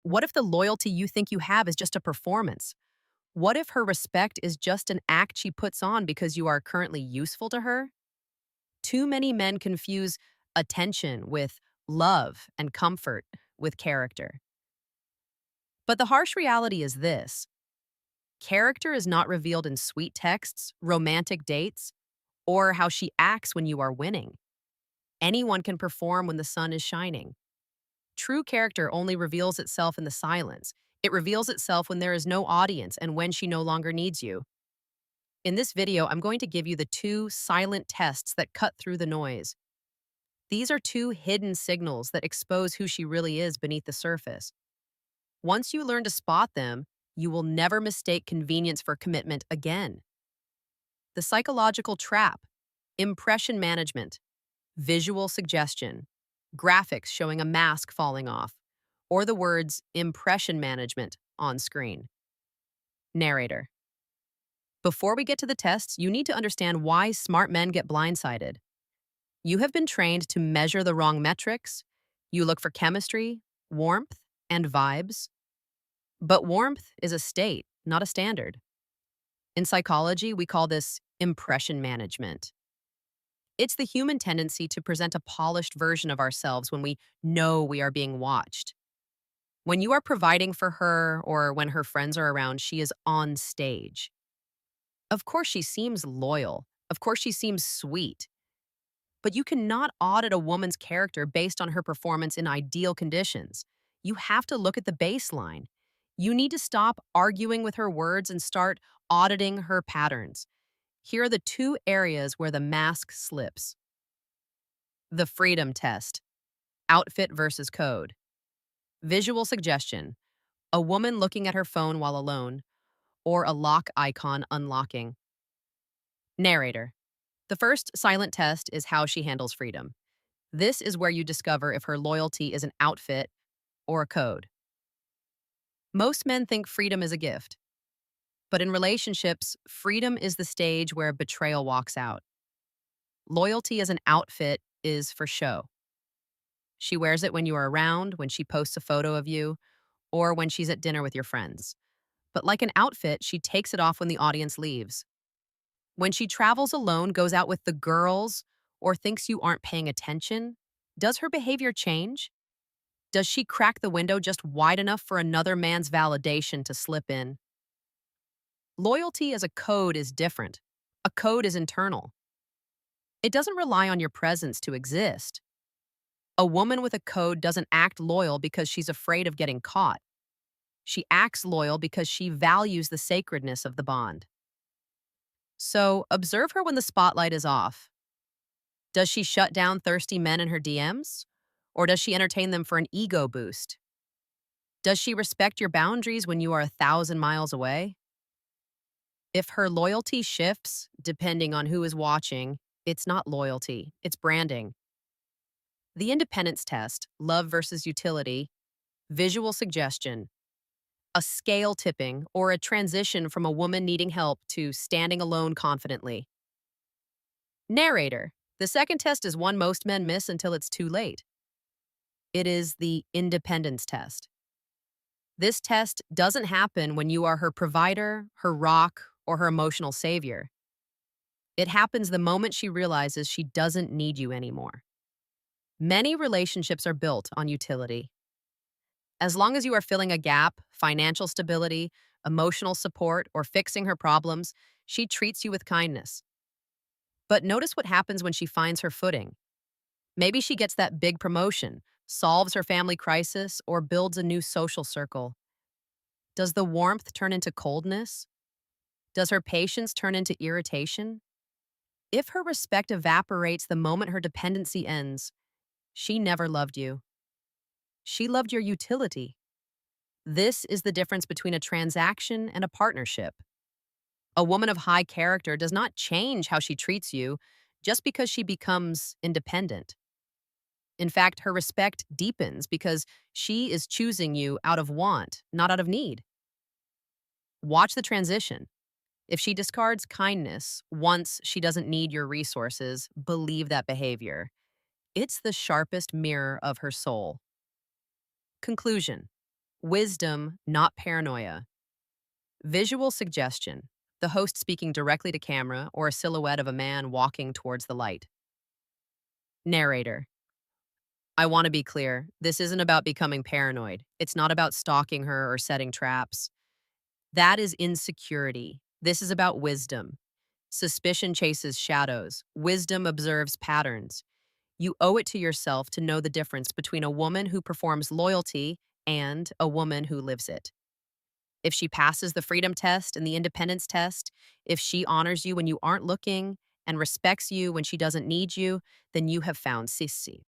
What if the loyalty you think you have is just a performance? What if her respect is just an act she puts on because you are currently useful to her? Too many men confuse attention with love and comfort with character. But the harsh reality is this: character is not revealed in sweet texts, romantic dates, or how she acts when you are winning. Anyone can perform when the sun is shining. True character only reveals itself in the silence. It reveals itself when there is no audience and when she no longer needs you. In this video, I'm going to give you the two silent tests that cut through the noise. These are two hidden signals that expose who she really is beneath the surface. Once you learn to spot them, you will never mistake convenience for commitment again. The psychological trap: impression management, visual suggestion, graphics showing a mask falling off, or the words impression management on screen. Narrator: before we get to the tests, you need to understand why smart men get blindsided. You have been trained to measure the wrong metrics. You look for chemistry, warmth, and vibes. But warmth is a state, not a standard. In psychology, we call this impression management. It's the human tendency to present a polished version of ourselves when we know we are being watched. When you are providing for her or when her friends are around, she is on stage. Of course, she seems loyal. Of course, she seems sweet. But you cannot audit a woman's character based on her performance in ideal conditions. You have to look at the baseline. You need to stop arguing with her words and start auditing her patterns. Here are the two areas where the mask slips. The freedom test: outfit versus code. Visual suggestion: a woman looking at her phone while alone, or a lock icon unlocking. Narrator: the first silent test is how she handles freedom. This is where you discover if her loyalty is an outfit or a code. Most men think freedom is a gift, but in relationships, freedom is the stage where betrayal walks out. Loyalty as an outfit is for show. She wears it when you are around, when she posts a photo of you, or when she's at dinner with your friends. But like an outfit, she takes it off when the audience leaves. When she travels alone, goes out with the girls, or thinks you aren't paying attention, does her behavior change? Does she crack the window just wide enough for another man's validation to slip in? Loyalty as a code is different. A code is internal. It doesn't rely on your presence to exist. A woman with a code doesn't act loyal because she's afraid of getting caught. She acts loyal because she values the sacredness of the bond. So observe her when the spotlight is off. Does she shut down thirsty men in her DMs? Or does she entertain them for an ego boost? Does she respect your boundaries when you are 1,000 miles away? If her loyalty shifts depending on who is watching, it's not loyalty, it's branding. The independence test: love versus utility, visual suggestion, a scale tipping or a transition from a woman needing help to standing alone confidently. Narrator: the second test is one most men miss until it's too late. It is the independence test. This test doesn't happen when you are her provider, her rock, or her emotional savior. It happens the moment she realizes she doesn't need you anymore. Many relationships are built on utility. As long as you are filling a gap, financial stability, emotional support, or fixing her problems, she treats you with kindness. But notice what happens when she finds her footing. Maybe she gets that big promotion, solves her family crisis, or builds a new social circle. Does the warmth turn into coldness? Does her patience turn into irritation? If her respect evaporates the moment her dependency ends, she never loved you. She loved your utility. This is the difference between a transaction and a partnership. A woman of high character does not change how she treats you just because she becomes independent. In fact, her respect deepens because she is choosing you out of want, not out of need. Watch the transition. If she discards kindness once she doesn't need your resources, believe that behavior. It's the sharpest mirror of her soul. Conclusion: Wisdom, not paranoia. Visual suggestion. The host speaking directly to camera or a silhouette of a man walking towards the light. Narrator. I want to be clear. This isn't about becoming paranoid. It's not about stalking her or setting traps. That is insecurity. This is about wisdom. Suspicion chases shadows. Wisdom observes patterns. You owe it to yourself to know the difference between a woman who performs loyalty and a woman who lives it. If she passes the freedom test and the independence test, if she honors you when you aren't looking and respects you when she doesn't need you, then you have found Sissy.